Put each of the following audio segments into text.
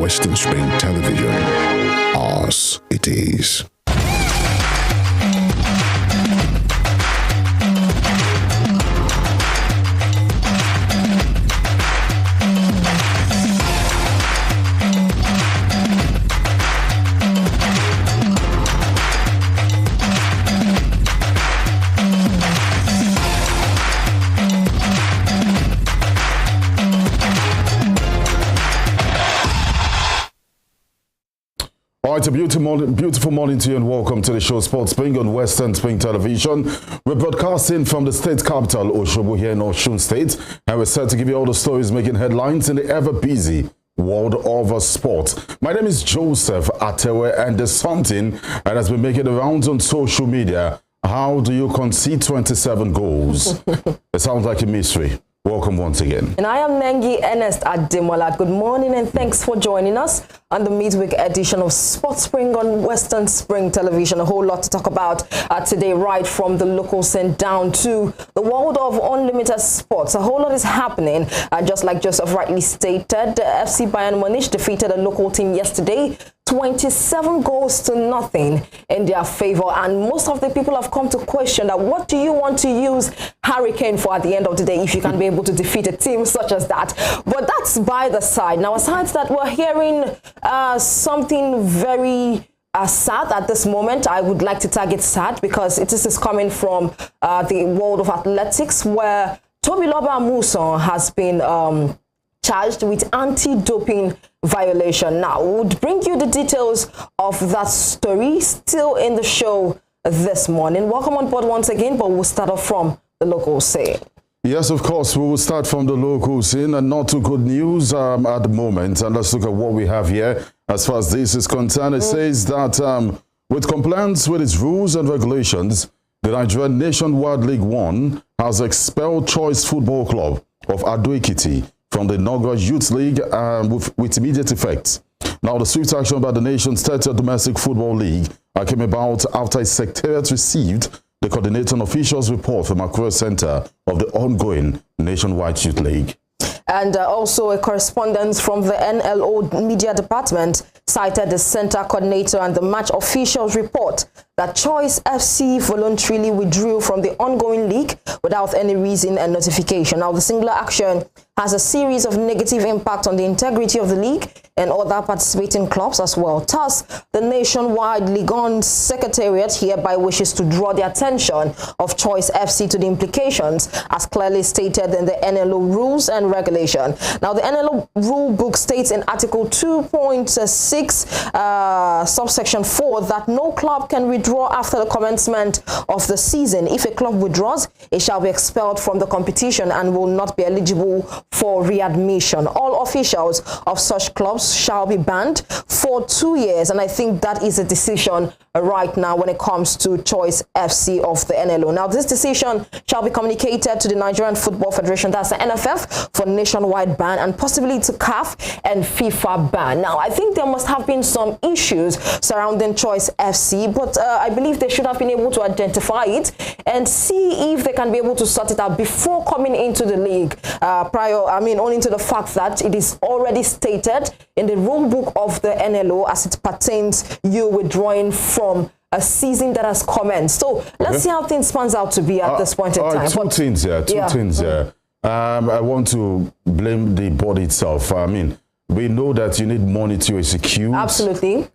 Western Spring Television. Ours it is. It's a beautiful morning to you and welcome to the show Sports Spring on Western Spring Television. We're broadcasting from the state capital, Osogbo, here in Osun State, and we're set to give you all the stories making headlines in the ever-busy world of sport. My name is Joseph ATEWE, and there's something that has been making the rounds on social media. How do you concede 27 goals? It sounds like a mystery. Welcome once again. And I am NENGI ERNEST-ADEMOLA. Good morning and thanks for joining us on the midweek edition of Sports Spring on Western Spring Television. A whole lot to talk about today, right from the local scene down to the world of unlimited sports. A whole lot is happening. Just like Joseph rightly stated, FC Bayern Munich defeated a local team yesterday, 27 goals to nothing in their favor, and most of the people have come to question that what do you want to use Harry Kane for at the end of the day if you can be able to defeat a team such as that? But that's by the side. Now, aside that, we're hearing something very sad at this moment. I would like to target sad because this is coming from the world of athletics, where Tobi Amusan has been charged with anti-doping violation. Now, we'll bring you the details of that story still in the show this morning. Welcome on board once again, but we'll start off from the local scene. Yes, of course, we will start from the local scene, and not too good news at the moment. And let's look at what we have here as far as this is concerned. It says that with compliance with its rules and regulations, the Nigerian Nationwide League One has expelled Choice Football Club of Ado-Ekiti from the inaugural Youth League with immediate effect. Now, the swift action by the nation's 30th Domestic Football League came about after its secretariat received the coordinating officials report from Accra Center of the ongoing Nationwide Youth League. And also a correspondence from the NLO Media Department cited the center coordinator and the match officials report that Choice FC voluntarily withdrew from the ongoing league without any reason and notification. Now, the singular action has a series of negative impact on the integrity of the league and other participating clubs as well. Thus, the Nationwide League One Secretariat hereby wishes to draw the attention of Choice FC to the implications as clearly stated in the NLO rules and regulation. Now, the NLO rule book states in Article 2.6, subsection 4, that no club can withdraw after the commencement of the season. If a club withdraws, it shall be expelled from the competition and will not be eligible for readmission. All officials of such clubs shall be banned for 2 years, and I think that is a decision right now when it comes to Choice FC of the NLO. Now, this decision shall be communicated to the Nigerian Football Federation, that's the NFF, for nationwide ban and possibly to CAF and FIFA ban. Now, I think there must have been some issues surrounding Choice FC, but I believe they should have been able to identify it and see if they can be able to sort it out before coming into the league. Only to the fact that it is already stated in the rule book of the NLO as it pertains you withdrawing from a season that has commenced. So let's see how things pans out to be at this point in time. Two things here. I want to blame the body itself. I mean, we know that you need money to execute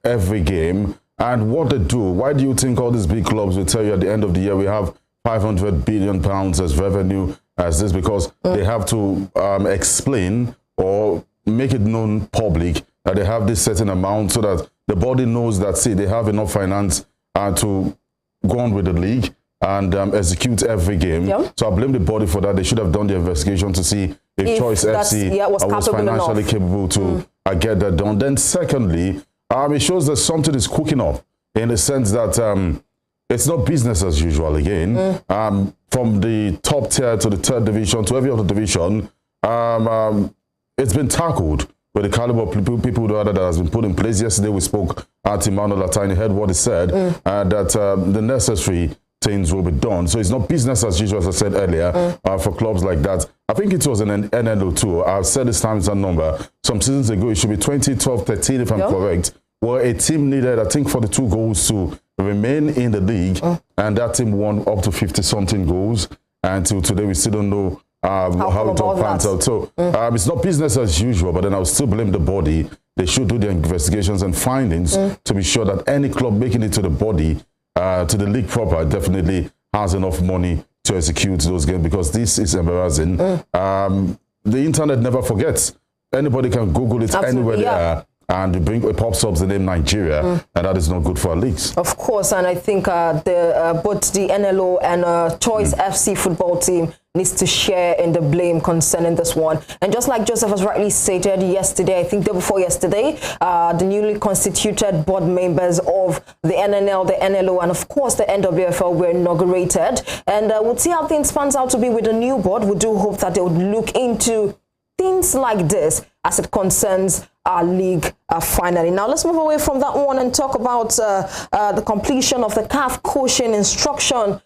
every game. And what they do, why do you think all these big clubs will tell you at the end of the year we have 500 billion pounds as revenue as this? Because they have to explain or make it known public that they have this certain amount so that the body knows that, see, they have enough finance to go on with the league and execute every game. So I blame the body for that. They should have done the investigation to see if Choice FC was financially capable to get that done. Then secondly, it shows that something is cooking up in the sense that it's not business as usual again. From the top tier to the third division to every other division, it's been tackled with the caliber of people that has been put in place. Yesterday we spoke at Emmanuel Atani, heard what he said, that the necessary things will be done. So it's not business as usual, as I said earlier, for clubs like that. I think it was an NLO too. I've said this times and number. Some seasons ago, it should be 2012, 13, if I'm correct, where a team needed, I think, 42 goals to remain in the league, and that team won up to 50-something goals. Until today, we still don't know how it all pans out. So it's not business as usual, but then I'll still blame the body. They should do their investigations and findings to be sure that any club making it to the body, to the league proper, definitely has enough money to execute those games, because this is embarrassing. The internet never forgets. Anybody can Google it anywhere they are, and it pops up the name Nigeria, and that is not good for our leagues. Of course, and I think both the NLO and Choice FC football team needs to share in the blame concerning this one. And just like Joseph has rightly stated yesterday, I think day before yesterday, the newly constituted board members of the NNL, the NLO, and of course the NWFL were inaugurated. And we'll see how things pans out to be with the new board. We do hope that they would look into things like this as it concerns our league finally. Now let's move away from that one and talk about the completion of the CAF coaching instruction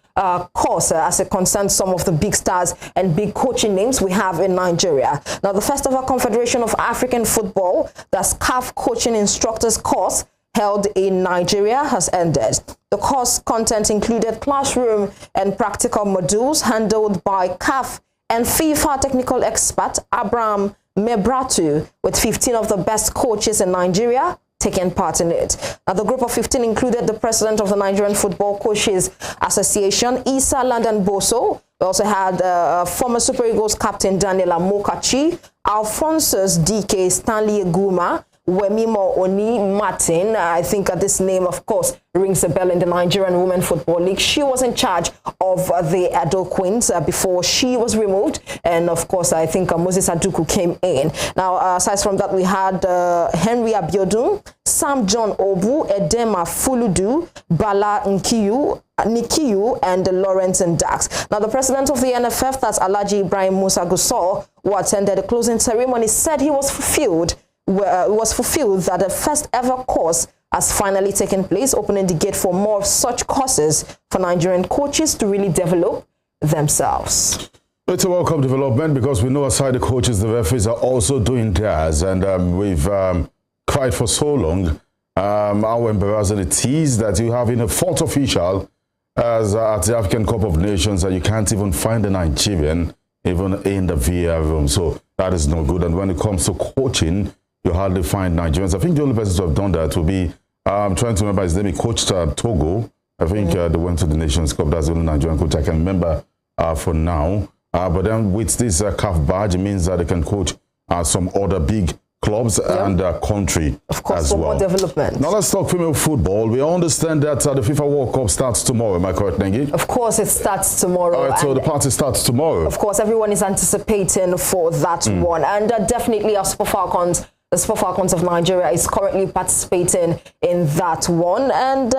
course as it concerns some of the big stars and big coaching names we have in Nigeria. Now the first ever Confederation of African Football, that's CAF coaching instructors course held in Nigeria, has ended. The course content included classroom and practical modules handled by CAF and FIFA technical expert Abraham Mebratu, with 15 of the best coaches in Nigeria taking part in it. Now, the group of 15 included the president of the Nigerian Football Coaches Association, Issa London Boso. We also had former Super Eagles captain Daniel Amokachi, Alphonsus DK Stanley Eguma, Wemimo Oni Martin. I think this name, of course, rings a bell in the Nigerian Women Football League. She was in charge of the Ado Queens before she was removed. And, of course, I think Moses Aduku came in. Now, aside from that, we had Henry Abiodun, Sam John Obu, Edema Fuludu, Bala Nikiyu, and Lawrence and Dax. Now, the president of the NFF, that's Alhaji Ibrahim Musa Gusau, who attended the closing ceremony, said he was fulfilled that the first ever course has finally taken place, opening the gate for more of such courses for Nigerian coaches to really develop themselves. It's a welcome development, because we know aside the coaches, the referees are also doing theirs, and we've cried for so long how embarrassing it is that you have in a fourth official as at the African Cup of Nations that you can't even find a Nigerian even in the VAR room. So that is not good. And when it comes to coaching, you hardly find Nigerians. I think the only person to have done that will be, I'm trying to remember his name, he coached Togo. I think they went to the Nations Cup. That's the only Nigerian coach I can remember for now. But then with this CAF badge, it means that they can coach some other big clubs and country of course, as for well. more development. Now let's talk female football. We understand that the FIFA World Cup starts tomorrow. Am I correct, Nengi? Of course, it starts tomorrow. All right, so the party starts tomorrow. Of course, everyone is anticipating for that one. And definitely our Super Falcons, the Super Falcons of Nigeria, is currently participating in that one. And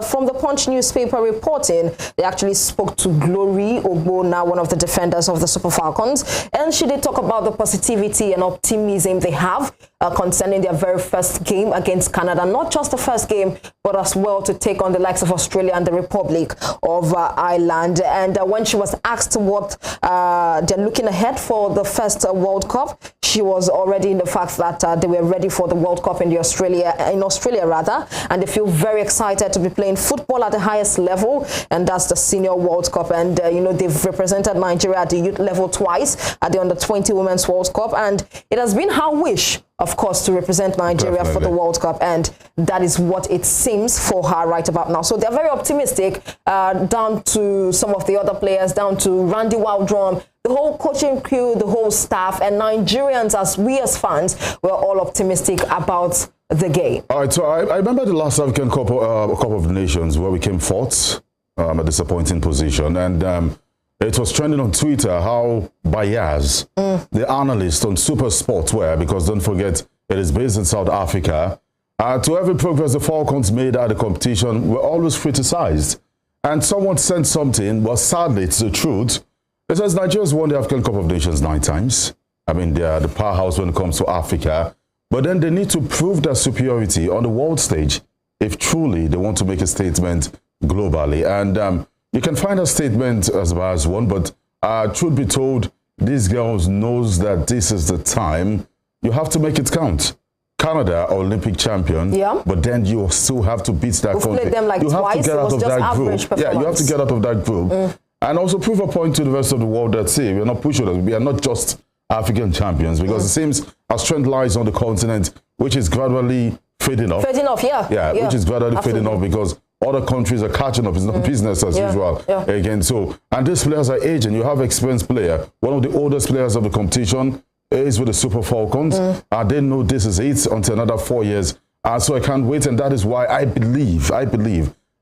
from the Punch newspaper reporting, they actually spoke to Glory Ogbonna, one of the defenders of the Super Falcons. And she did talk about the positivity and optimism they have concerning their very first game against Canada. Not just the first game, but as well to take on the likes of Australia and the Republic of Ireland. And when she was asked what they're looking ahead for the first World Cup, she was already in the fact that they were ready for the World Cup in Australia, and they feel very excited to be playing football at the highest level, and that's the Senior World Cup. And you know, they've represented Nigeria at the youth level twice at the Under-20 Women's World Cup, and it has been her wish, of course, to represent Nigeria for the World Cup, and that is what it seems for her right about now. So they're very optimistic, down to some of the other players, down to Randy Waldron, the whole coaching crew, the whole staff, and Nigerians, as we as fans, we're all optimistic about the game. All right, so I remember the last African Cup of Nations where we came fourth, a disappointing position, and it was trending on Twitter how Bayaz, the analyst on Super Sports, because don't forget, it is based in South Africa, to every progress the Falcons made at the competition were always criticized. And someone sent something, but sadly it's the truth. It says Nigeria's won the African Cup of Nations 9 times. I mean, they are the powerhouse when it comes to Africa. But then they need to prove their superiority on the world stage if truly they want to make a statement globally. And you can find a statement as far as one, but truth be told, these girls knows that this is the time. You have to make it count. Canada, Olympic champion, but then you still have to beat that country. Played them like you have twice. to get out of that group. Yeah, you have to get out of that group. And also prove a point to the rest of the world that, see, we're not pushing us. We are not just African champions, because it seems our strength lies on the continent, which is gradually fading off. Fading off, yeah. Which is gradually fading off because other countries are catching up. It's not business as usual. Again, so, and these players are aging. You have experienced player. One of the oldest players of the competition is with the Super Falcons. I didn't know this is it until another 4 years. So I can't wait, and that is why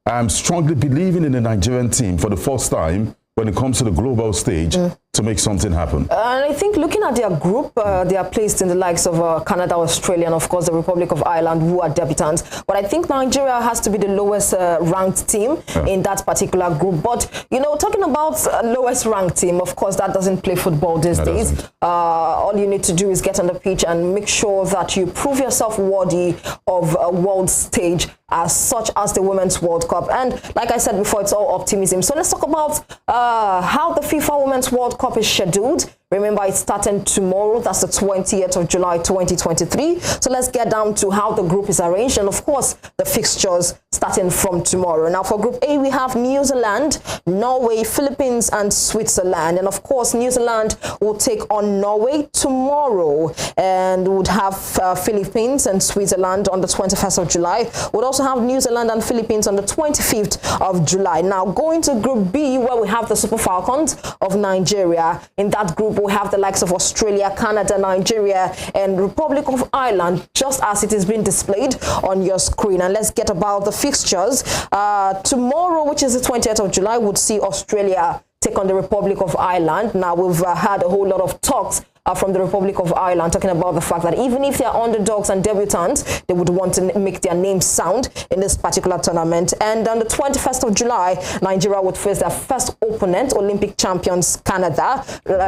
I'm strongly believing in the Nigerian team for the first time when it comes to the global stage to make something happen. And I think looking at their group, they are placed in the likes of Canada, Australia, and of course the Republic of Ireland, who are debutants. But I think Nigeria has to be the lowest ranked team in that particular group. But, you know, talking about lowest ranked team, of course, that doesn't play football these days. All you need to do is get on the pitch and make sure that you prove yourself worthy of a world stage, as such as the Women's World Cup. And like I said before, it's all optimism. So let's talk about how the FIFA Women's World Cup is scheduled. Remember, it's starting tomorrow. That's the 20th of July, 2023. So let's get down to how the group is arranged. And of course, the fixtures starting from tomorrow. Now, for Group A, we have New Zealand, Norway, Philippines, and Switzerland. And of course, New Zealand will take on Norway tomorrow. And would have Philippines and Switzerland on the 21st of July. We'll also have New Zealand and Philippines on the 25th of July. Now, going to Group B, where we have the Super Falcons of Nigeria. In that group, we have the likes of Australia, Canada, Nigeria, and Republic of Ireland, just as it is being displayed on your screen. And let's get about the fixtures. Tomorrow, which is the 20th of July, would see Australia take on the Republic of Ireland. Now, we've had a whole lot of talks from the Republic of Ireland, talking about the fact that even if they are underdogs and debutants, they would want to make their name sound in this particular tournament. And on the 21st of July, Nigeria would face their first opponent, Olympic champions Canada.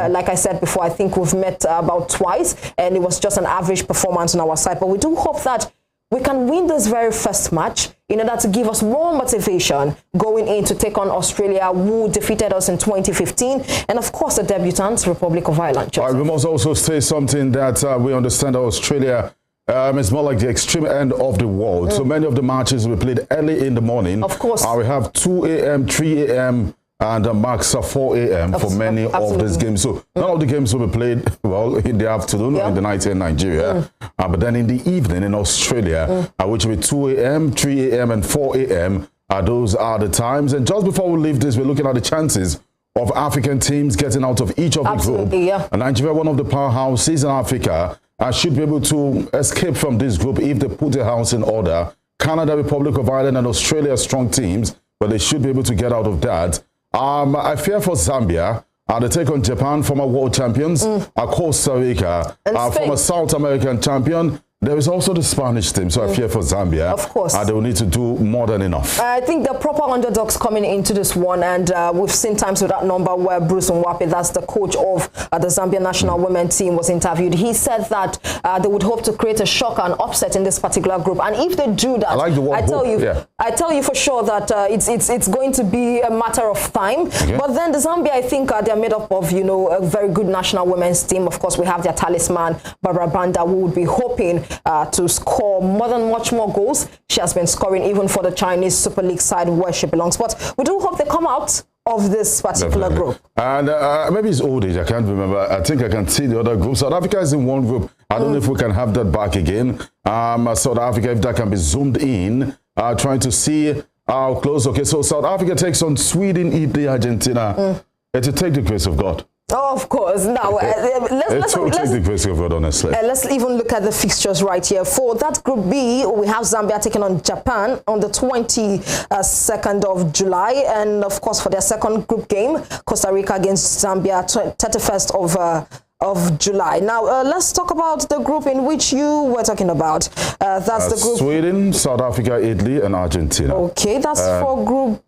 Like I said before, I think we've met about twice, and it was just an average performance on our side. But we do hope that we can win this very first match in order to give us more motivation going in to take on Australia, who defeated us in 2015, and of course the debutants, Republic of Ireland. We must also say something that we understand that Australia is more like the extreme end of the world. So many of the matches will be played early in the morning. Of course. We have 2 a.m., 3 a.m., and max 4 a.m. for many of these games. So none of the games will be played, well, in the afternoon or in the night in Nigeria. But then in the evening in Australia, which will be 2 a.m., 3 a.m. and 4 a.m. Those are the times. And just before we leave this, we're looking at the chances of African teams getting out of each of the group. And Nigeria, one of the powerhouses in Africa, should be able to escape from this group if they put their house in order. Canada, Republic of Ireland, and Australia are strong teams, but they should be able to get out of that. I fear for Zambia. They take on Japan, former world champions. Costa Rica, former South American champion. There is also the Spanish team, so I fear for Zambia. Of course. They will need to do more than enough. I think the proper underdogs coming into this one, and we've seen times with that number where Bruce Mwape, that's the coach of the Zambia national women team, was interviewed. He said that they would hope to create a shock and upset in this particular group. And if they do that, I like the word I tell you for sure that it's going to be a matter of time. But then the Zambia, I think they're made up of, you know, a very good national women's team. Of course, we have their talisman, Barbara Banda, who would be hoping to score much more goals. She has been scoring even for the Chinese Super League side where she belongs. But we do hope they come out of this particular group. And maybe it's old age, I can't remember. I think I can see the other group. South Africa is in one group. I don't know if we can have that back again. South Africa, if that can be zoomed in, trying to see how close. Okay, so South Africa takes on Sweden, Italy, Argentina. To take the grace of God. Oh, of course. Now, let's the grace of God, honestly. Let's even look at the fixtures right here. For that Group B, we have Zambia taking on Japan on the 22nd of July. And, of course, for their second group game, Costa Rica against Zambia, 31st of July. Now, let's talk about the group in which you were talking about. That's the group... Sweden, South Africa, Italy, and Argentina. Okay, that's for Group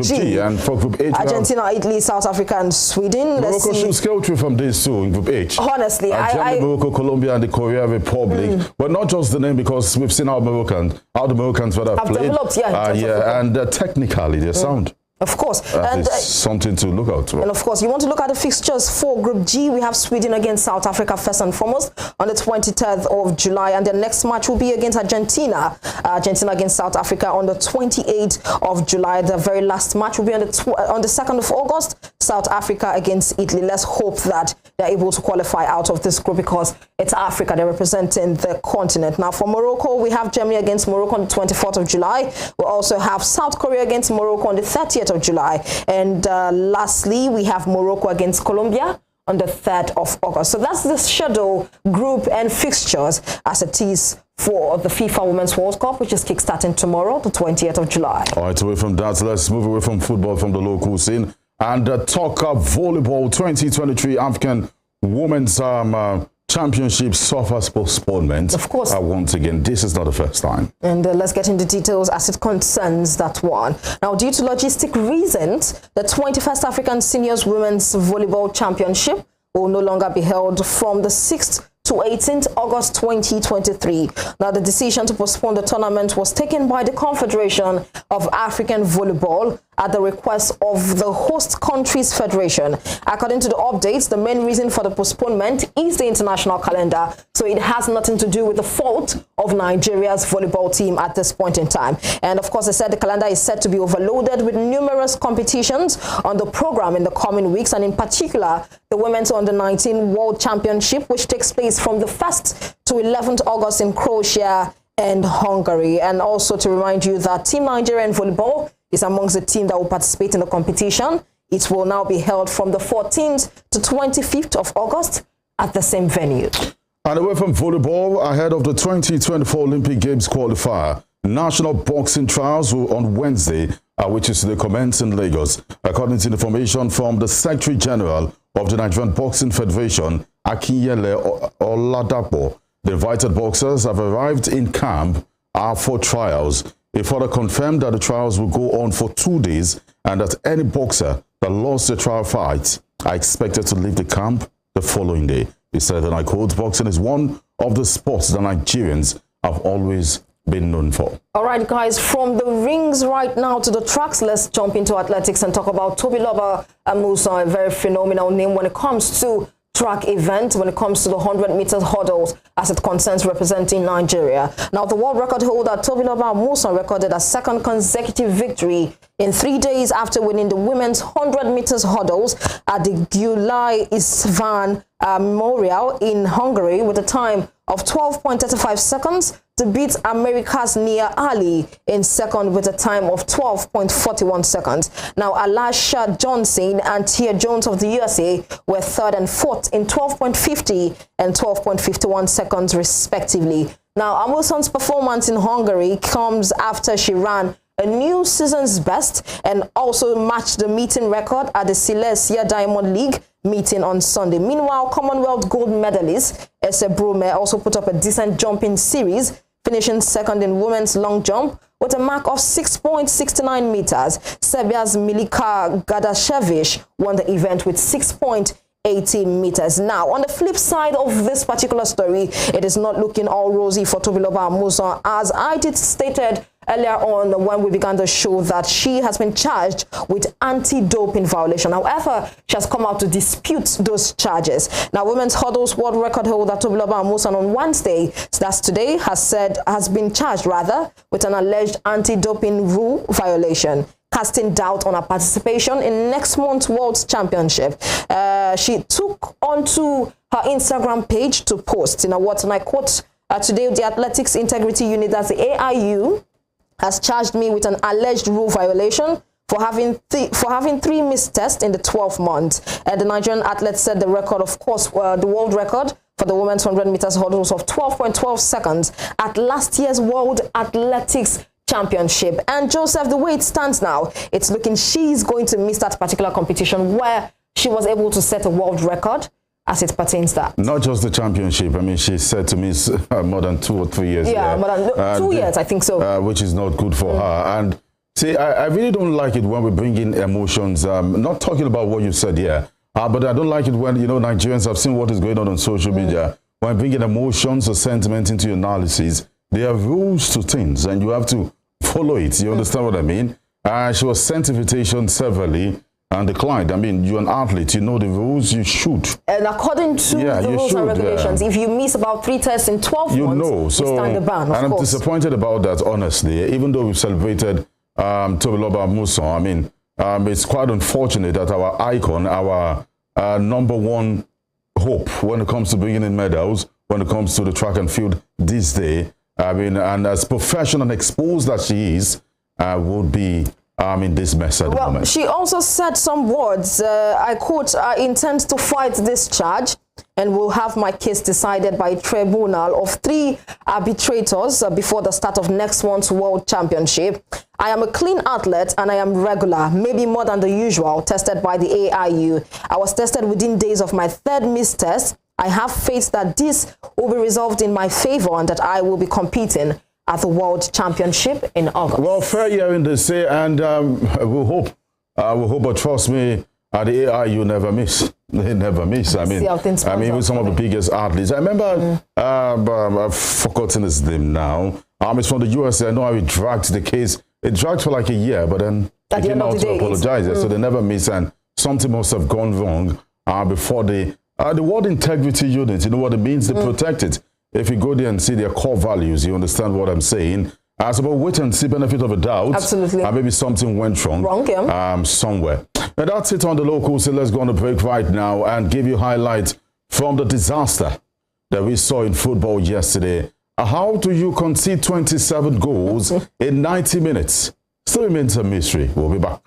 G. And for Group H, Argentina, Italy, South Africa, and Sweden. Morocco should scale through from this too in Group H. Honestly, Morocco, Colombia, and the Korea Republic. But not just the name, because we've seen how the Moroccans have played. Developed, and technically, they're sound. Of course. And something to look out for. And of course, you want to look at the fixtures for Group G. We have Sweden against South Africa first and foremost on the 23rd of July. And the next match will be against Argentina. Argentina against South Africa on the 28th of July. The very last match will be on the 2nd of August. South Africa against Italy. Let's hope that they're able to qualify out of this group because it's Africa. They're representing the continent. Now, for Morocco, we have Germany against Morocco on the 24th of July. We also have South Korea against Morocco on the 30th of July. And lastly, we have Morocco against Colombia on the 3rd of August. So that's the schedule, group, and fixtures as it is for the FIFA Women's World Cup, which is kickstarting tomorrow, the 20th of July. All right, away from that, let's move away from football, from the local scene, and talk of volleyball. 2023 African Women's Championship suffers postponement. Of course. Once again, this is not the first time. And let's get into details as it concerns that one. Now, due to logistic reasons, the 21st African Seniors Women's Volleyball Championship will no longer be held from the 6th to 18th August 2023. Now, the decision to postpone the tournament was taken by the Confederation of African Volleyball at the request of the host country's federation. According to the updates, the main reason for the postponement is the international calendar, so it has nothing to do with the fault of Nigeria's volleyball team at this point in time. And of course, they said the calendar is set to be overloaded with numerous competitions on the program in the coming weeks, and in particular, the Women's Under-19 World Championship, which takes place from the 1st to 11th August in Croatia and Hungary. And also to remind you that Team Nigeria in volleyball is amongst the team that will participate in the competition. It will now be held from the 14th to 25th of August at the same venue. And away from volleyball, ahead of the 2024 Olympic Games qualifier, national boxing trials will on Wednesday, which is the commence in Lagos. According to information from the Secretary General of the Nigerian Boxing Federation, Akinyele Oladapo, the invited boxers have arrived in camp for trials. He further confirmed that the trials will go on for 2 days and that any boxer that lost the trial fight are expected to leave the camp the following day. He said, and I quote, "Boxing is one of the sports that Nigerians have always been known for." All right, guys, from the rings right now to the tracks, let's jump into athletics and talk about Tobi Amusan, a very phenomenal name when it comes to track event, when it comes to the 100 meters hurdles as it concerns representing Nigeria. Now, the world record holder Tobi Amusan recorded a second consecutive victory in 3 days after winning the women's 100 meters hurdles at the Gyulai István Memorial in Hungary with a time of 12.35 seconds to beat America's Nia Ali in second with a time of 12.41 seconds. Now, Alasha Johnson and Tia Jones of the USA were third and fourth in 12.50 and 12.51 seconds, respectively. Now, Amusan's performance in Hungary comes after she ran a new season's best and also matched the meeting record at the Silesia Diamond League meeting on Sunday. Meanwhile, Commonwealth gold medalist Ese Brume also put up a decent jumping series, finishing second in women's long jump with a mark of 6.69 meters. Serbia's Milica Gadashevich won the event with 6.80 meters. Now, on the flip side of this particular story, it is not looking all rosy for Tobi Amusan, as I did stated earlier on when we began the show that she has been charged with anti-doping violation. However, she has come out to dispute those charges. Now, women's hurdles world record holder Tobi Amusan on Wednesday, so that's today, has been charged with an alleged anti-doping rule violation, casting doubt on her participation in next month's World Championship. She took onto her Instagram page to post, in a words, and I quote, "Today, the Athletics Integrity Unit, that's the AIU, has charged me with an alleged rule violation for having three missed tests in the 12 months. The Nigerian athlete set the record, of course, the world record for the women's 100 meters hurdles of 12.12 seconds at last year's World Athletics Championship. And Joseph, the way it stands now, it's looking she's going to miss that particular competition where she was able to set a world record as it pertains that. Not just the championship. I mean, she said to me more than 2 or 3 years. Yeah, more than 2 years, I think so. Which is not good for her. And see, I really don't like it when we bring in emotions. Not talking about what you said here, but I don't like it when, you know, Nigerians have seen what is going on social media. When bringing emotions or sentiment into your analysis, there are rules to things and you have to follow it. You understand what I mean? She was sent invitation severally and declined. I mean, you're an athlete, you know the rules, you should. And according to the rules and regulations, if you miss about 3 tests in 12 months, you stand the ban, and I'm disappointed about that, honestly. Even though we've celebrated Tobi Amusan, I mean, it's quite unfortunate that our icon, our #1 hope when it comes to bringing in medals, when it comes to the track and field this day, I mean, and as professional and exposed as she is, would be in this mess at the moment. She also said some words, I quote, "I intend to fight this charge and will have my case decided by a tribunal of 3 arbitrators before the start of next month's World Championship. I am a clean athlete and I am regular, maybe more than the usual, tested by the AIU. I was tested within days of my 3rd missed test. I have faith that this will be resolved in my favor and that I will be competing at the World Championship in August." Well, fair hearing they say, and we'll hope, but trust me, the AIU never miss. They never miss. I mean, with some of the biggest athletes. I remember, I've forgotten his name now. It's from the USA. I know how he dragged the case. It dragged for like a year, but then they came out to apologize. So they never miss, and something must have gone wrong before the World Integrity Unit. You know what it means? They protect it. If you go there and see their core values, you understand what I'm saying. So but wait and see, benefit of a doubt. Absolutely. Maybe something went wrong somewhere. And that's it on the local. So let's go on a break right now and give you highlights from the disaster that we saw in football yesterday. How do you concede 27 goals in 90 minutes? Still remains a mystery. We'll be back.